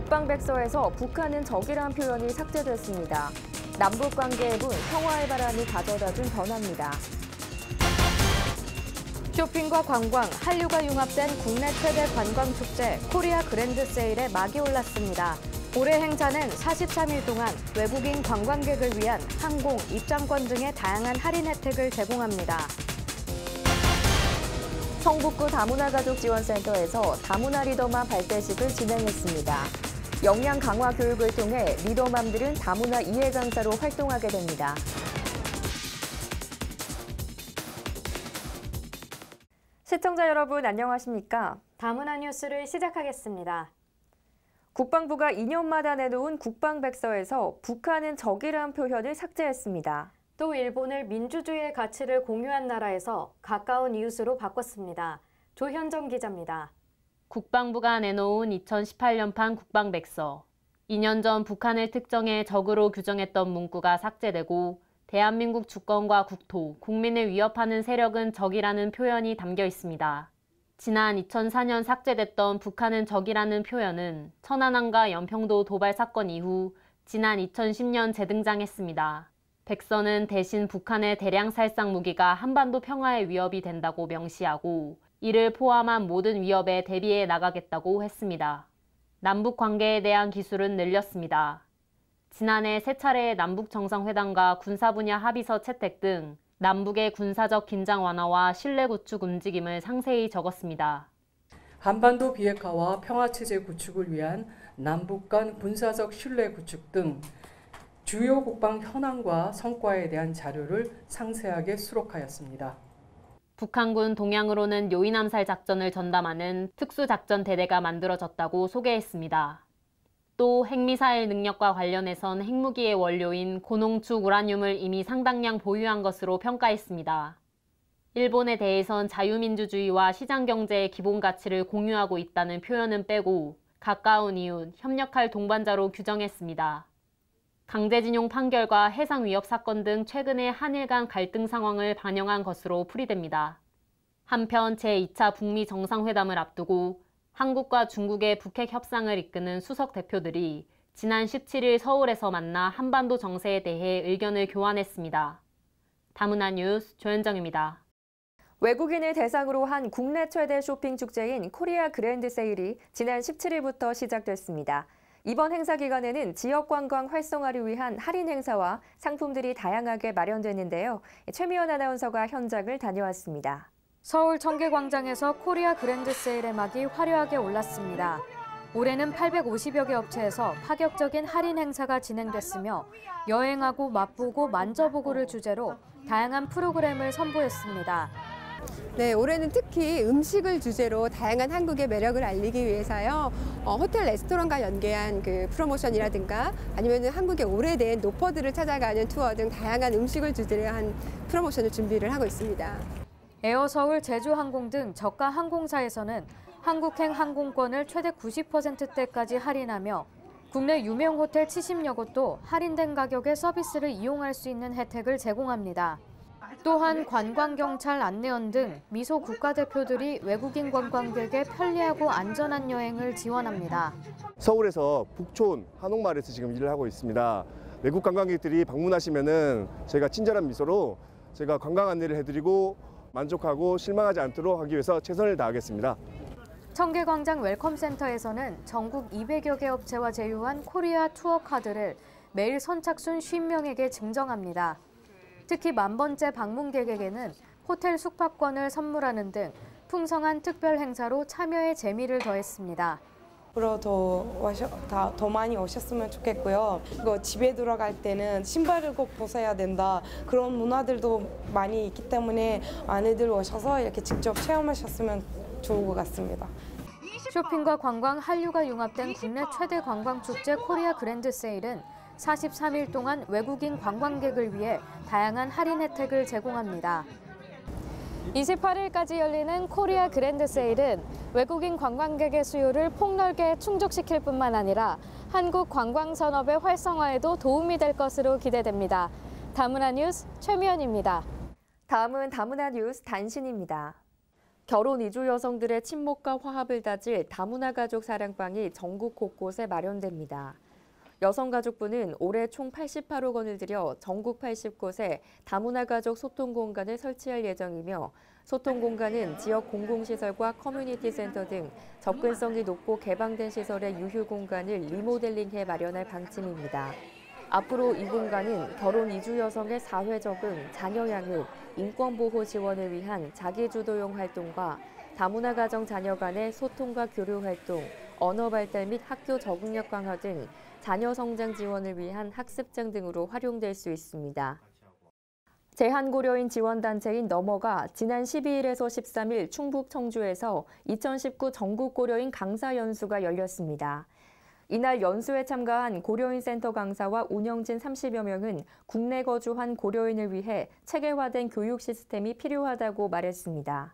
국방백서에서 북한은 적이란 표현이 삭제됐습니다. 남북관계 앱은 평화의 바람이 가져다준 변화입니다. 쇼핑과 관광, 한류가 융합된 국내 최대 관광축제 코리아 그랜드 세일에 막이 올랐습니다. 올해 행사는 43일 동안 외국인 관광객을 위한 항공, 입장권 등의 다양한 할인 혜택을 제공합니다. 성북구 다문화가족지원센터에서 다문화 리더맘 발대식을 진행했습니다. 역량 강화 교육을 통해 리더맘들은 다문화 이해 강사로 활동하게 됩니다. 시청자 여러분 안녕하십니까? 다문화 뉴스를 시작하겠습니다. 국방부가 2년마다 내놓은 국방백서에서 북한은 적이란 표현을 삭제했습니다. 또 일본을 민주주의의 가치를 공유한 나라에서 가까운 이웃으로 바꿨습니다. 조현정 기자입니다. 국방부가 내놓은 2018년판 국방백서. 2년 전 북한을 특정해 적으로 규정했던 문구가 삭제되고 대한민국 주권과 국토, 국민을 위협하는 세력은 적이라는 표현이 담겨 있습니다. 지난 2004년 삭제됐던 북한은 적이라는 표현은 천안함과 연평도 도발 사건 이후 지난 2010년 재등장했습니다. 백서는 대신 북한의 대량 살상 무기가 한반도 평화의 위협이 된다고 명시하고 이를 포함한 모든 위협에 대비해 나가겠다고 했습니다. 남북 관계에 대한 기술은 늘렸습니다. 지난해 3차례의 남북 정상회담과 군사 분야 합의서 채택 등 남북의 군사적 긴장 완화와 신뢰 구축 움직임을 상세히 적었습니다. 한반도 비핵화와 평화체제 구축을 위한 남북 간 군사적 신뢰 구축 등 주요 국방 현황과 성과에 대한 자료를 상세하게 수록하였습니다. 북한군 동향으로는 요인암살 작전을 전담하는 특수작전대대가 만들어졌다고 소개했습니다. 또 핵미사일 능력과 관련해선 핵무기의 원료인 고농축 우라늄을 이미 상당량 보유한 것으로 평가했습니다. 일본에 대해선 자유민주주의와 시장경제의 기본 가치를 공유하고 있다는 표현은 빼고 가까운 이웃, 협력할 동반자로 규정했습니다. 강제징용 판결과 해상위협 사건 등 최근의 한일 간 갈등 상황을 반영한 것으로 풀이됩니다. 한편 제2차 북미 정상회담을 앞두고 한국과 중국의 북핵 협상을 이끄는 수석 대표들이 지난 17일 서울에서 만나 한반도 정세에 대해 의견을 교환했습니다. 다문화 뉴스 조현정입니다. 외국인을 대상으로 한 국내 최대 쇼핑 축제인 코리아 그랜드 세일이 지난 17일부터 시작됐습니다. 이번 행사 기간에는 지역 관광 활성화를 위한 할인 행사와 상품들이 다양하게 마련되는데요. 최미연 아나운서가 현장을 다녀왔습니다. 서울 청계광장에서 코리아 그랜드 세일의 막이 화려하게 올랐습니다. 올해는 850여 개 업체에서 파격적인 할인 행사가 진행됐으며 여행하고 맛보고 만져보고를 주제로 다양한 프로그램을 선보였습니다. 네, 올해는 특히 음식을 주제로 다양한 한국의 매력을 알리기 위해서요. 호텔 레스토랑과 연계한 그 프로모션이라든가 아니면 한국의 오래된 노퍼들을 찾아가는 투어 등 다양한 음식을 주제로 한 프로모션을 준비를 하고 있습니다. 에어서울, 제주항공 등 저가 항공사에서는 한국행 항공권을 최대 90%대까지 할인하며 국내 유명 호텔 70여 곳도 할인된 가격에 서비스를 이용할 수 있는 혜택을 제공합니다. 또한 관광경찰, 안내원 등 미소 국가대표들이 외국인 관광객의 편리하고 안전한 여행을 지원합니다. 서울에서 북촌 한옥마을에서 지금 일을 하고 있습니다. 외국 관광객들이 방문하시면은 저희가 친절한 미소로 제가 관광 안내를 해드리고 만족하고 실망하지 않도록 하기 위해서 최선을 다하겠습니다. 청계광장 웰컴센터에서는 전국 200여 개 업체와 제휴한 코리아 투어 카드를 매일 선착순 50명에게 증정합니다. 특히 1000번째 방문객에게는 호텔 숙박권을 선물하는 등 풍성한 특별 행사로 참여의 재미를 더했습니다. 앞으로 더 많이 오셨으면 좋겠고요. 그리고 집에 들어갈 때는 신발을 꼭 벗어야 된다. 그런 문화들도 많이 있기 때문에 아내들 오셔서 이렇게 직접 체험하셨으면 좋을 것 같습니다. 쇼핑과 관광, 한류가 융합된 국내 최대 관광축제 코리아 그랜드 세일은 43일 동안 외국인 관광객을 위해 다양한 할인 혜택을 제공합니다. 28일까지 열리는 코리아 그랜드 세일은 외국인 관광객의 수요를 폭넓게 충족시킬 뿐만 아니라 한국 관광 산업의 활성화에도 도움이 될 것으로 기대됩니다. 다문화 뉴스 최미연입니다. 다음은 다문화 뉴스 단신입니다. 결혼 이주 여성들의 친목과 화합을 다질 다문화 가족 사랑방이 전국 곳곳에 마련됩니다. 여성가족부는 올해 총 88억 원을 들여 전국 80곳에 다문화 가족 소통 공간을 설치할 예정이며 소통 공간은 지역 공공시설과 커뮤니티 센터 등 접근성이 높고 개방된 시설의 유휴 공간을 리모델링해 마련할 방침입니다. 앞으로 이 공간은 결혼 이주 여성의 사회 적응, 자녀 양육, 인권 보호 지원을 위한 자기주도형 활동과 다문화 가정 자녀 간의 소통과 교류 활동, 언어 발달 및 학교 적응력 강화 등 자녀 성장 지원을 위한 학습장 등으로 활용될 수 있습니다. 제한고려인 지원단체인 너머가 지난 12일에서 13일 충북 청주에서 2019 전국고려인 강사연수가 열렸습니다. 이날 연수에 참가한 고려인 센터 강사와 운영진 30여 명은 국내 거주한 고려인을 위해 체계화된 교육 시스템이 필요하다고 말했습니다.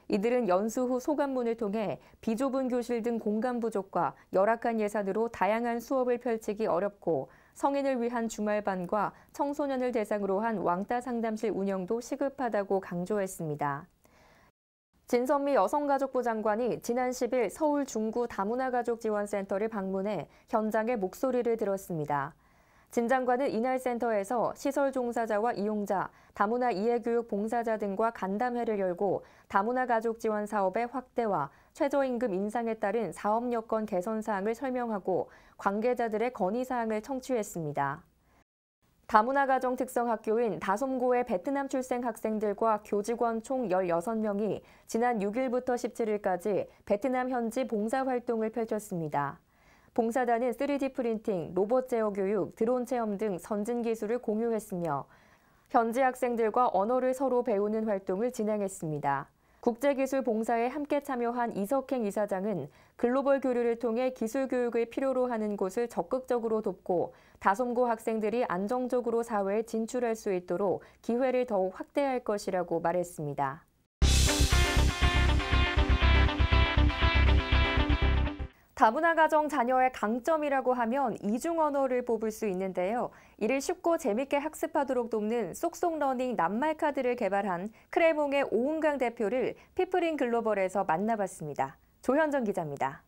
이들은 연수 후 소감문을 통해 비좁은 교실 등 공간 부족과 열악한 예산으로 다양한 수업을 펼치기 어렵고 성인을 위한 주말반과 청소년을 대상으로 한 왕따 상담실 운영도 시급하다고 강조했습니다. 진선미 여성가족부 장관이 지난 10일 서울 중구 다문화가족지원센터를 방문해 현장의 목소리를 들었습니다. 진 장관은 이날 센터에서 시설 종사자와 이용자, 다문화 이해교육 봉사자 등과 간담회를 열고 다문화 가족 지원 사업의 확대와 최저임금 인상에 따른 사업 여건 개선 사항을 설명하고 관계자들의 건의 사항을 청취했습니다. 다문화 가정 특성 학교인 다솜고의 베트남 출생 학생들과 교직원 총 16명이 지난 6일부터 17일까지 베트남 현지 봉사활동을 펼쳤습니다. 봉사단은 3D 프린팅, 로봇 제어 교육, 드론 체험 등 선진 기술을 공유했으며 현지 학생들과 언어를 서로 배우는 활동을 진행했습니다. 국제기술 봉사에 함께 참여한 이석행 이사장은 글로벌 교류를 통해 기술 교육을 필요로 하는 곳을 적극적으로 돕고 다솜고 학생들이 안정적으로 사회에 진출할 수 있도록 기회를 더욱 확대할 것이라고 말했습니다. 다문화 가정 자녀의 강점이라고 하면 이중 언어를 뽑을 수 있는데요. 이를 쉽고 재밌게 학습하도록 돕는 쏙쏙러닝 낱말 카드를 개발한 크레몽의 오은강 대표를 피플인 글로벌에서 만나봤습니다. 조현정 기자입니다.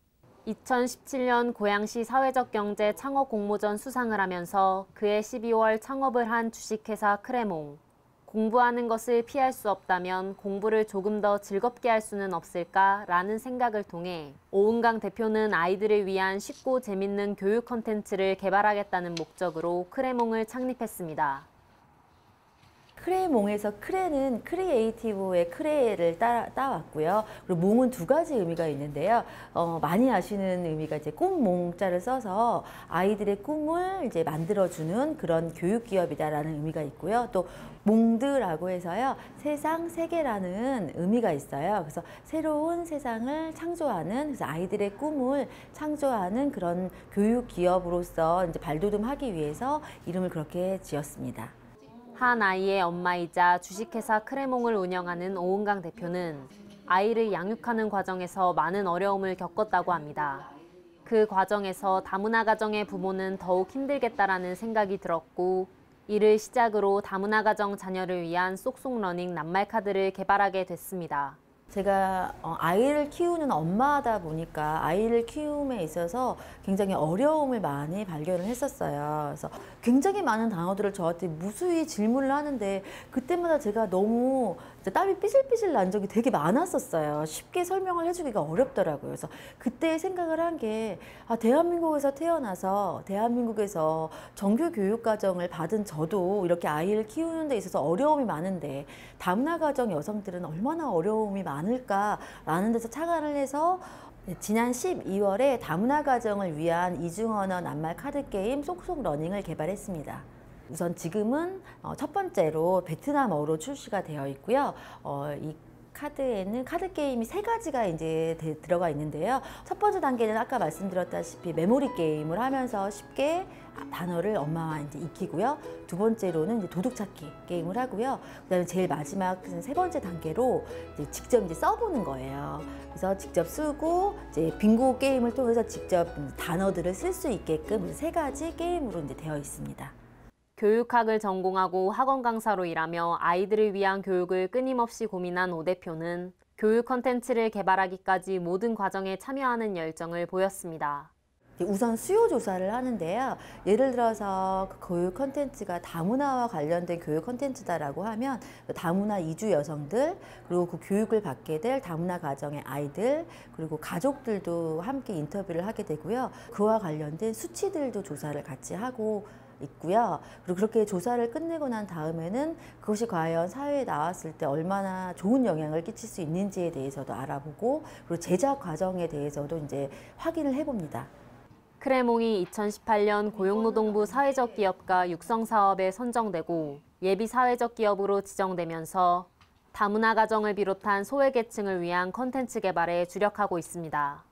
2017년 고양시 사회적 경제 창업 공모전 수상을 하면서 그해 12월 창업을 한 주식회사 크레몽. 공부하는 것을 피할 수 없다면 공부를 조금 더 즐겁게 할 수는 없을까라는 생각을 통해 오은강 대표는 아이들을 위한 쉽고 재밌는 교육 콘텐츠를 개발하겠다는 목적으로 크레몽을 창립했습니다. 크레몽에서 크레는 크리에이티브의 크레를 따왔고요. 그리고 몽은 두 가지 의미가 있는데요. 많이 아시는 의미가 이제 꿈몽자를 써서 아이들의 꿈을 이제 만들어주는 그런 교육 기업이다라는 의미가 있고요. 또 몽드라고 해서요. 세상, 세계라는 의미가 있어요. 그래서 새로운 세상을 창조하는, 그래서 아이들의 꿈을 창조하는 그런 교육 기업으로서 이제 발돋움하기 위해서 이름을 그렇게 지었습니다. 한 아이의 엄마이자 주식회사 크레몽을 운영하는 오은강 대표는 아이를 양육하는 과정에서 많은 어려움을 겪었다고 합니다. 그 과정에서 다문화 가정의 부모는 더욱 힘들겠다라는 생각이 들었고 이를 시작으로 다문화 가정 자녀를 위한 쏙쏙러닝 낱말 카드를 개발하게 됐습니다. 제가 아이를 키우는 엄마다 보니까 아이를 키움에 있어서 굉장히 어려움을 많이 발견을 했었어요. 그래서 굉장히 많은 단어들을 저한테 무수히 질문을 하는데 그때마다 제가 너무 땀이 삐질삐질 난 적이 되게 많았었어요. 쉽게 설명을 해주기가 어렵더라고요. 그래서 그때 생각을 한 게 대한민국에서 태어나서 대한민국에서 정규 교육 과정을 받은 저도 이렇게 아이를 키우는 데 있어서 어려움이 많은데 다문화 가정 여성들은 얼마나 어려움이 많을까라는 데서 착안을 해서 지난 12월에 다문화 가정을 위한 이중언어 낱말 카드 게임 쏙쏙러닝을 개발했습니다. 우선 지금은 첫 번째로 베트남어로 출시가 되어 있고요. 이 카드에는 카드 게임이 3가지가 이제 들어가 있는데요. 첫 번째 단계는 아까 말씀드렸다시피 메모리 게임을 하면서 쉽게 단어를 엄마와 이제 익히고요. 두 번째로는 이제 도둑 찾기 게임을 하고요. 그다음에 제일 마지막 3번째 단계로 이제 직접 이제 써보는 거예요. 그래서 직접 쓰고 이제 빙고 게임을 통해서 직접 단어들을 쓸 수 있게끔 3가지 게임으로 이제 되어 있습니다. 교육학을 전공하고 학원 강사로 일하며 아이들을 위한 교육을 끊임없이 고민한 오 대표는 교육 콘텐츠를 개발하기까지 모든 과정에 참여하는 열정을 보였습니다. 우선 수요 조사를 하는데요. 예를 들어서 그 교육 콘텐츠가 다문화와 관련된 교육 콘텐츠다라고 하면 다문화 이주 여성들, 그리고 그 교육을 받게 될 다문화 가정의 아이들, 그리고 가족들도 함께 인터뷰를 하게 되고요. 그와 관련된 수치들도 조사를 같이 하고 있고요. 그리고 그렇게 조사를 끝내고 난 다음에는 그것이 과연 사회에 나왔을 때 얼마나 좋은 영향을 끼칠 수 있는지에 대해서도 알아보고, 그리고 제작 과정에 대해서도 이제 확인을 해봅니다. 크레몽이 2018년 고용노동부 사회적 기업가 육성 사업에 선정되고 예비 사회적 기업으로 지정되면서 다문화 가정을 비롯한 소외계층을 위한 콘텐츠 개발에 주력하고 있습니다.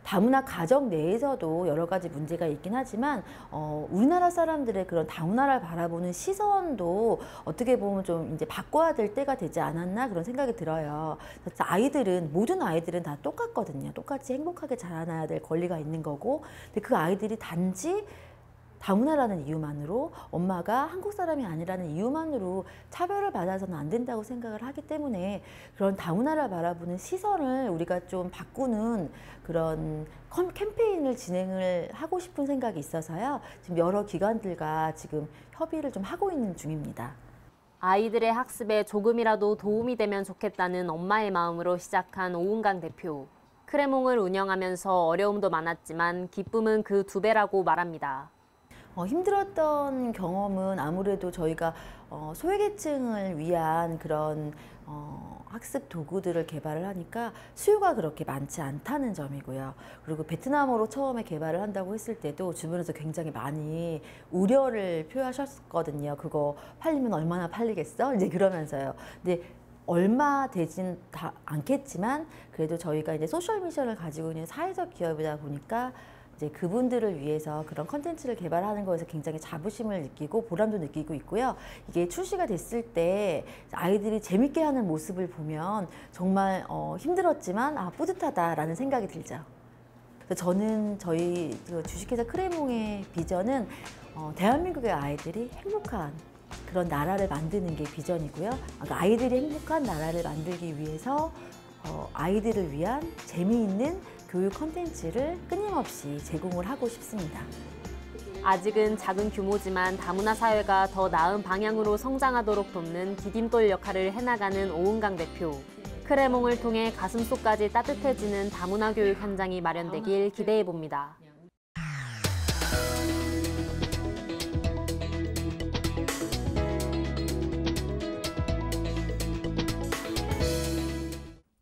다문화 가정 내에서도 여러 가지 문제가 있긴 하지만 우리나라 사람들의 그런 다문화를 바라보는 시선도 어떻게 보면 좀 이제 바꿔야 될 때가 되지 않았나 그런 생각이 들어요. 모든 아이들은 다 똑같거든요. 똑같이 행복하게 자라나야 될 권리가 있는 거고, 근데 그 아이들이 단지 다문화라는 이유만으로, 엄마가 한국 사람이 아니라는 이유만으로 차별을 받아서는 안 된다고 생각을 하기 때문에 그런 다문화를 바라보는 시선을 우리가 좀 바꾸는 그런 캠페인을 진행을 하고 싶은 생각이 있어서요. 지금 여러 기관들과 지금 협의를 좀 하고 있는 중입니다. 아이들의 학습에 조금이라도 도움이 되면 좋겠다는 엄마의 마음으로 시작한 오은강 대표. 크레몽을 운영하면서 어려움도 많았지만 기쁨은 그 2배라고 말합니다. 힘들었던 경험은 아무래도 저희가 소외계층을 위한 그런 학습 도구들을 개발을 하니까 수요가 그렇게 많지 않다는 점이고요. 그리고 베트남어로 처음에 개발을 한다고 했을 때도 주변에서 굉장히 많이 우려를 표하셨거든요. 그거 팔리면 얼마나 팔리겠어? 이제 그러면서요. 근데 얼마 되진 않겠지만 그래도 저희가 이제 소셜 미션을 가지고 있는 사회적 기업이다 보니까 이제 그분들을 위해서 그런 컨텐츠를 개발하는 것에서 굉장히 자부심을 느끼고 보람도 느끼고 있고요. 이게 출시가 됐을 때 아이들이 재밌게 하는 모습을 보면 정말 힘들었지만 뿌듯하다라는 생각이 들죠. 그래서 저는 저희 주식회사 크레몽의 비전은 대한민국의 아이들이 행복한 그런 나라를 만드는 게 비전이고요. 아이들이 행복한 나라를 만들기 위해서 아이들을 위한 재미있는 교육 콘텐츠를 끊임없이 제공을 하고 싶습니다. 아직은 작은 규모지만 다문화 사회가 더 나은 방향으로 성장하도록 돕는 디딤돌 역할을 해나가는 오은강 대표. 크레몽을 통해 가슴속까지 따뜻해지는 다문화 교육 현장이 마련되길 기대해봅니다.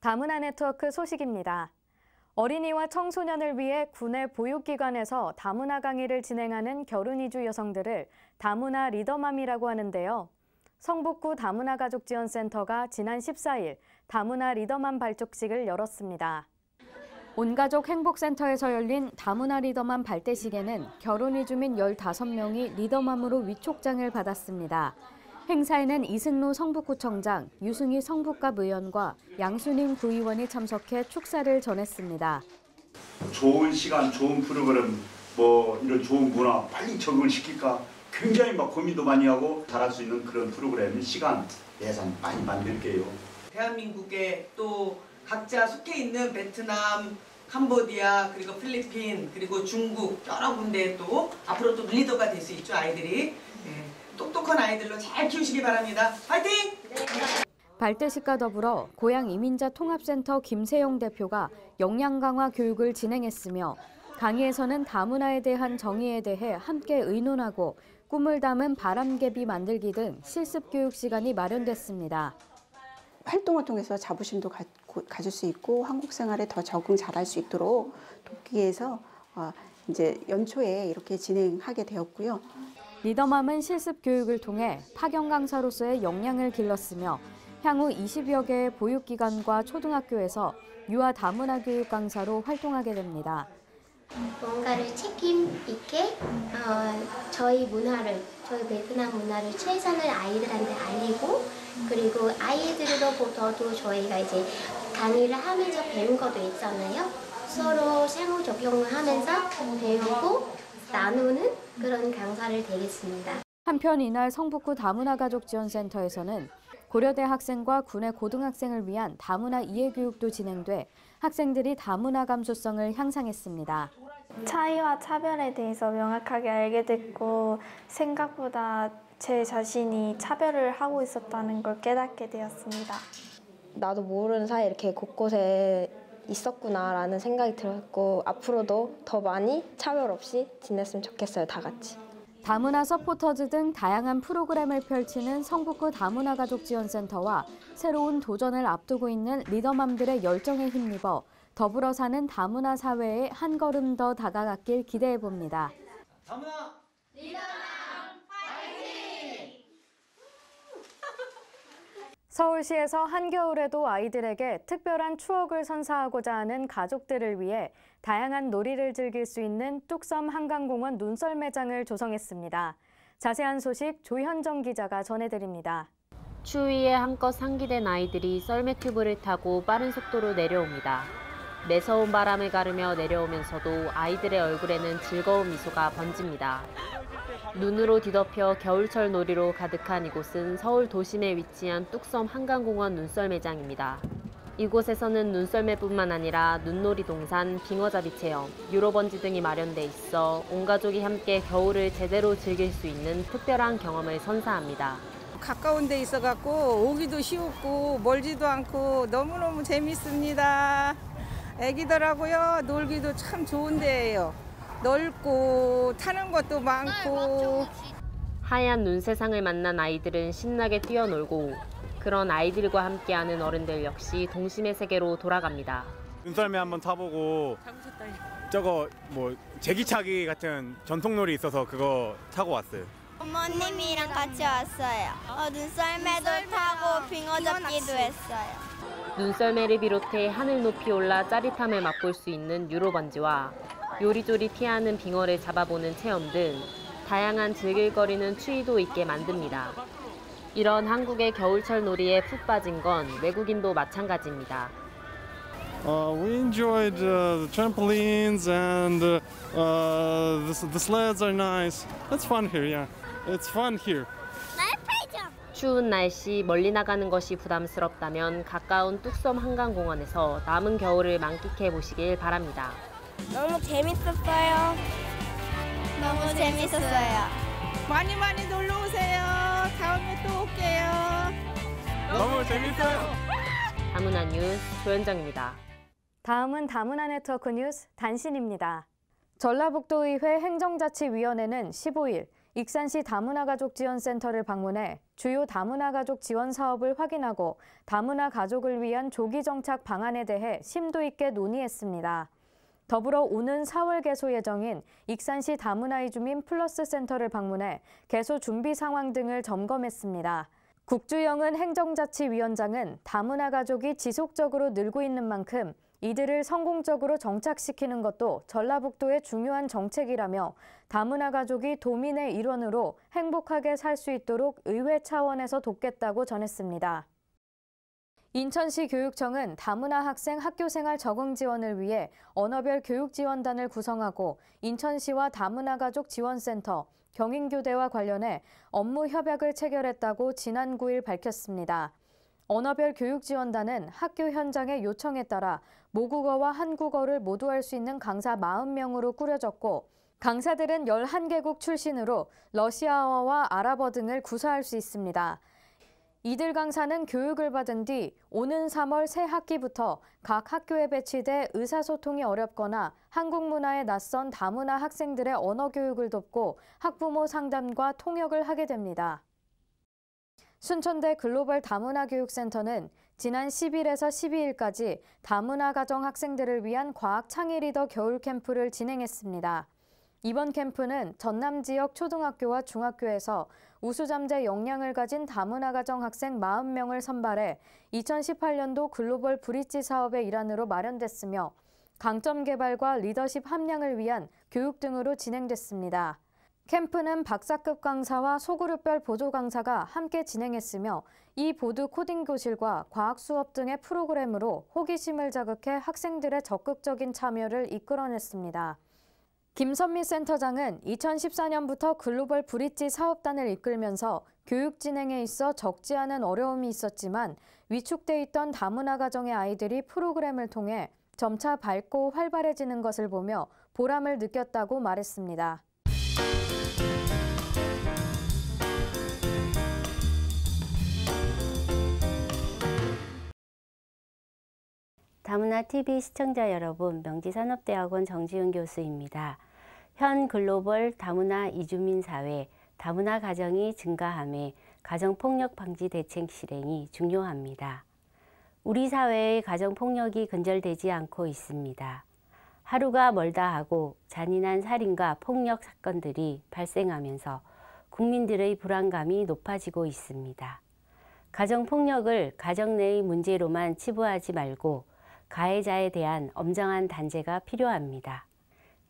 다문화 네트워크 소식입니다. 어린이와 청소년을 위해 구내 보육기관에서 다문화 강의를 진행하는 결혼 이주 여성들을 다문화 리더맘이라고 하는데요. 성북구 다문화가족지원센터가 지난 14일 다문화 리더맘 발족식을 열었습니다. 온가족 행복센터에서 열린 다문화 리더맘 발대식에는 결혼 이주민 15명이 리더맘으로 위촉장을 받았습니다. 행사에는 이승로 성북구청장, 유승희 성북갑 의원과 양순임 구의원이 참석해 축사를 전했습니다. 좋은 시간, 좋은 프로그램, 이런 좋은 문화 빨리 적응을 시킬까 굉장히 고민도 많이 하고 잘할 수 있는 그런 프로그램, 시간, 예산 많이 만들게요. 대한민국에 또 각자 속해 있는 베트남, 캄보디아, 그리고 필리핀, 그리고 중국 여러 군데에 또 앞으로 또 리더가 될 수 있죠, 아이들이. 똑똑한 아이들로 잘 키우시기 바랍니다. 파이팅! 발대식과 더불어 고양 이민자 통합센터 김세용 대표가 역량 강화 교육을 진행했으며 강의에서는 다문화에 대한 정의에 대해 함께 의논하고 꿈을 담은 바람개비 만들기 등 실습 교육 시간이 마련됐습니다. 활동을 통해서 자부심도 가질 수 있고 한국 생활에 더 적응 잘할 수 있도록 돕기 위해서 이제 연초에 이렇게 진행하게 되었고요. 리더맘은 실습 교육을 통해 파견 강사로서의 역량을 길렀으며 향후 20여 개의 보육기관과 초등학교에서 유아 다문화 교육 강사로 활동하게 됩니다. 뭔가를 책임 있게 저희 베트남 문화를 최선을 아이들한테 알리고, 그리고 아이들로부터도 저희가 이제 강의를 하면서 배운 것도 있잖아요. 서로 상호 적용을 하면서 배우고 나누는 그런 강사를 되겠습니다. 한편 이날 성북구 다문화가족지원센터에서는 고려대 학생과 군의 고등학생을 위한 다문화 이해교육도 진행돼 학생들이 다문화 감수성을 향상했습니다. 차이와 차별에 대해서 명확하게 알게 됐고 생각보다 제 자신이 차별을 하고 있었다는 걸 깨닫게 되었습니다. 나도 모르는 사이에 이렇게 곳곳에 있었구나라는 생각이 들었고 앞으로도 더 많이 차별 없이 지냈으면 좋겠어요, 다 같이. 다문화 서포터즈 등 다양한 프로그램을 펼치는 성북구 다문화가족지원센터와 새로운 도전을 앞두고 있는 리더맘들의 열정에 힘입어 더불어 사는 다문화 사회에 한 걸음 더 다가갔길 기대해봅니다. 다문화 리더맘 파이팅! 서울시에서 한겨울에도 아이들에게 특별한 추억을 선사하고자 하는 가족들을 위해 다양한 놀이를 즐길 수 있는 뚝섬 한강공원 눈썰매장을 조성했습니다. 자세한 소식 조현정 기자가 전해드립니다. 추위에 한껏 상기된 아이들이 썰매 튜브를 타고 빠른 속도로 내려옵니다. 매서운 바람을 가르며 내려오면서도 아이들의 얼굴에는 즐거운 미소가 번집니다. 눈으로 뒤덮여 겨울철 놀이로 가득한 이곳은 서울 도심에 위치한 뚝섬 한강공원 눈썰매장입니다. 이곳에서는 눈썰매뿐만 아니라 눈놀이 동산, 빙어잡이 체험, 유로번지 등이 마련돼 있어 온 가족이 함께 겨울을 제대로 즐길 수 있는 특별한 경험을 선사합니다. 가까운 데 있어갖고 오기도 쉽고 멀지도 않고 너무너무 재밌습니다. 애기들하고요 놀기도 참 좋은 데예요. 넓고 타는 것도 많고. 하얀 눈 세상을 만난 아이들은 신나게 뛰어놀고 그런 아이들과 함께하는 어른들 역시 동심의 세계로 돌아갑니다. 눈썰매 한번 타보고 저거 뭐 제기차기 같은 전통놀이 있어서 그거 타고 왔어요. 부모님이랑 같이 왔어요. 눈썰매도 타고 빙어잡기도 했어요. 눈썰매를 비롯해 하늘 높이 올라 짜릿함을 맛볼 수 있는 유로번지와 요리조리 피하는 빙어를 잡아보는 체험 등 다양한 즐길거리는 추위도 있게 만듭니다. 이런 한국의 겨울철 놀이에 푹 빠진 건 외국인도 마찬가지입니다. We enjoyed the trampolines and the sleds are nice. It's fun here, yeah. It's fun here. 추운 날씨 멀리 나가는 것이 부담스럽다면 가까운 뚝섬 한강공원에서 남은 겨울을 만끽해 보시길 바랍니다. 너무 재밌었어요. 너무 재밌었어요. 많이 놀러 오세요. 다음에 또 올게요. 너무 재밌어요. 다문화 뉴스 조현정입니다. 다음은 다문화 네트워크 뉴스 단신입니다. 전라북도의회 행정자치위원회는 15일 익산시 다문화가족지원센터를 방문해 주요 다문화가족 지원 사업을 확인하고 다문화 가족을 위한 조기 정착 방안에 대해 심도 있게 논의했습니다. 더불어 오는 4월 개소 예정인 익산시 다문화 이주민 플러스 센터를 방문해 개소 준비 상황 등을 점검했습니다. 국주영은 행정자치위원장은 다문화 가족이 지속적으로 늘고 있는 만큼 이들을 성공적으로 정착시키는 것도 전라북도의 중요한 정책이라며 다문화 가족이 도민의 일원으로 행복하게 살 수 있도록 의회 차원에서 돕겠다고 전했습니다. 인천시 교육청은 다문화 학생 학교생활 적응 지원을 위해 언어별 교육지원단을 구성하고 인천시와 다문화가족 지원센터, 경인교대와 관련해 업무 협약을 체결했다고 지난 9일 밝혔습니다. 언어별 교육지원단은 학교 현장의 요청에 따라 모국어와 한국어를 모두 할 수 있는 강사 40명으로 꾸려졌고 강사들은 11개국 출신으로 러시아어와 아랍어 등을 구사할 수 있습니다. 이들 강사는 교육을 받은 뒤 오는 3월 새 학기부터 각 학교에 배치돼 의사소통이 어렵거나 한국 문화에 낯선 다문화 학생들의 언어 교육을 돕고 학부모 상담과 통역을 하게 됩니다. 순천대 글로벌 다문화 교육센터는 지난 10일에서 12일까지 다문화 가정 학생들을 위한 과학 창의 리더 겨울 캠프를 진행했습니다. 이번 캠프는 전남 지역 초등학교와 중학교에서 우수잠재 역량을 가진 다문화 가정 학생 40명을 선발해 2018년도 글로벌 브릿지 사업의 일환으로 마련됐으며 강점 개발과 리더십 함량을 위한 교육 등으로 진행됐습니다. 캠프는 박사급 강사와 소그룹별 보조 강사가 함께 진행했으며 이 보드 코딩 교실과 과학 수업 등의 프로그램으로 호기심을 자극해 학생들의 적극적인 참여를 이끌어냈습니다. 김선미 센터장은 2014년부터 글로벌 브릿지 사업단을 이끌면서 교육 진행에 있어 적지 않은 어려움이 있었지만 위축돼 있던 다문화 가정의 아이들이 프로그램을 통해 점차 밝고 활발해지는 것을 보며 보람을 느꼈다고 말했습니다. 다문화TV 시청자 여러분, 명지산업대학원 정지훈 교수입니다. 현 글로벌 다문화 이주민 사회, 다문화 가정이 증가함에 가정폭력 방지 대책 실행이 중요합니다. 우리 사회의 가정폭력이 근절되지 않고 있습니다. 하루가 멀다 하고 잔인한 살인과 폭력 사건들이 발생하면서 국민들의 불안감이 높아지고 있습니다. 가정폭력을 가정 내의 문제로만 치부하지 말고 가해자에 대한 엄정한 단죄가 필요합니다.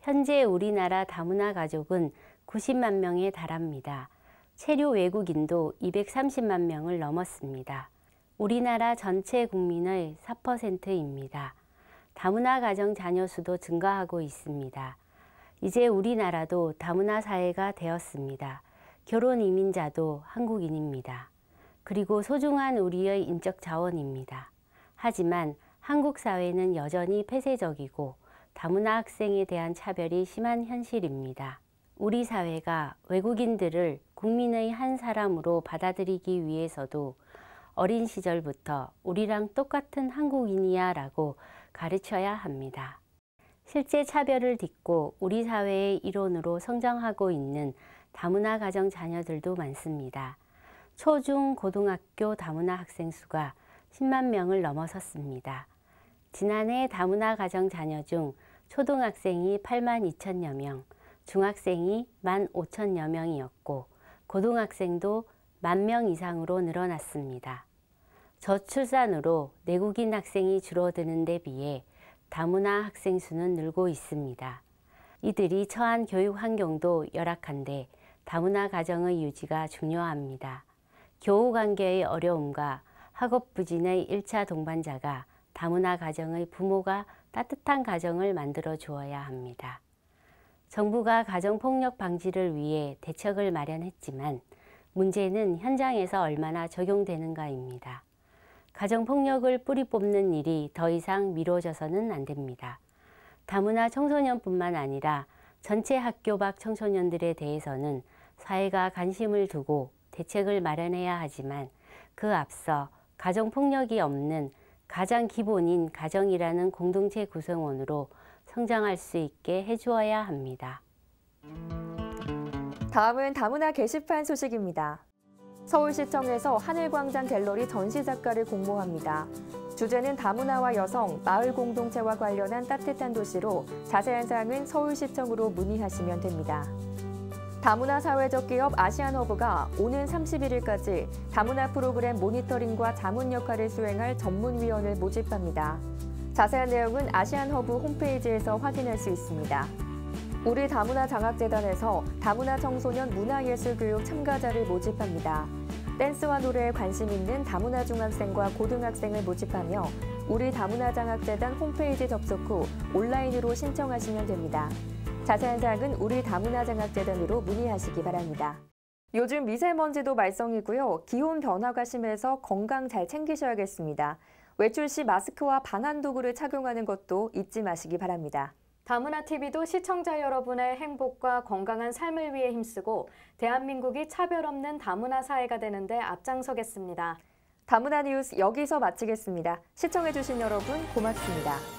현재 우리나라 다문화 가족은 90만 명에 달합니다. 체류 외국인도 230만 명을 넘었습니다. 우리나라 전체 국민의 4%입니다. 다문화 가정 자녀 수도 증가하고 있습니다. 이제 우리나라도 다문화 사회가 되었습니다. 결혼 이민자도 한국인입니다. 그리고 소중한 우리의 인적 자원입니다. 하지만 한국 사회는 여전히 폐쇄적이고 다문화 학생에 대한 차별이 심한 현실입니다. 우리 사회가 외국인들을 국민의 한 사람으로 받아들이기 위해서도 어린 시절부터 우리랑 똑같은 한국인이야 라고 가르쳐야 합니다. 실제 차별을 딛고 우리 사회의 일원으로 성장하고 있는 다문화 가정 자녀들도 많습니다. 초, 중, 고등학교 다문화 학생 수가 10만 명을 넘어섰습니다. 지난해 다문화 가정 자녀 중 초등학생이 8만 2천여 명, 중학생이 1만 5천여 명이었고 고등학생도 1만 명 이상으로 늘어났습니다. 저출산으로 내국인 학생이 줄어드는 데 비해 다문화 학생 수는 늘고 있습니다. 이들이 처한 교육 환경도 열악한데 다문화 가정의 유지가 중요합니다. 교우 관계의 어려움과 학업 부진의 1차 동반자가 다문화 가정의 부모가 따뜻한 가정을 만들어 주어야 합니다. 정부가 가정폭력 방지를 위해 대책을 마련했지만 문제는 현장에서 얼마나 적용되는가입니다. 가정폭력을 뿌리 뽑는 일이 더 이상 미뤄져서는 안 됩니다. 다문화 청소년뿐만 아니라 전체 학교 밖 청소년들에 대해서는 사회가 관심을 두고 대책을 마련해야 하지만 그 앞서 가정폭력이 없는 가장 기본인 가정이라는 공동체 구성원으로 성장할 수 있게 해주어야 합니다. 다음은 다문화 게시판 소식입니다. 서울시청에서 하늘광장 갤러리 전시작가를 공모합니다. 주제는 다문화와 여성, 마을 공동체와 관련한 따뜻한 도시로 자세한 사항은 서울시청으로 문의하시면 됩니다. 다문화 사회적 기업 아시안허브가 오는 31일까지 다문화 프로그램 모니터링과 자문 역할을 수행할 전문위원을 모집합니다. 자세한 내용은 아시안허브 홈페이지에서 확인할 수 있습니다. 우리 다문화 장학재단에서 다문화 청소년 문화예술교육 참가자를 모집합니다. 댄스와 노래에 관심 있는 다문화 중학생과 고등학생을 모집하며 우리 다문화 장학재단 홈페이지 접속 후 온라인으로 신청하시면 됩니다. 자세한 사항은 우리 다문화 장학재단으로 문의하시기 바랍니다. 요즘 미세먼지도 말썽이고요. 기온 변화가 심해서 건강 잘 챙기셔야겠습니다. 외출 시 마스크와 방한 도구를 착용하는 것도 잊지 마시기 바랍니다. 다문화TV도 시청자 여러분의 행복과 건강한 삶을 위해 힘쓰고 대한민국이 차별 없는 다문화 사회가 되는 데 앞장서겠습니다. 다문화 뉴스 여기서 마치겠습니다. 시청해주신 여러분 고맙습니다.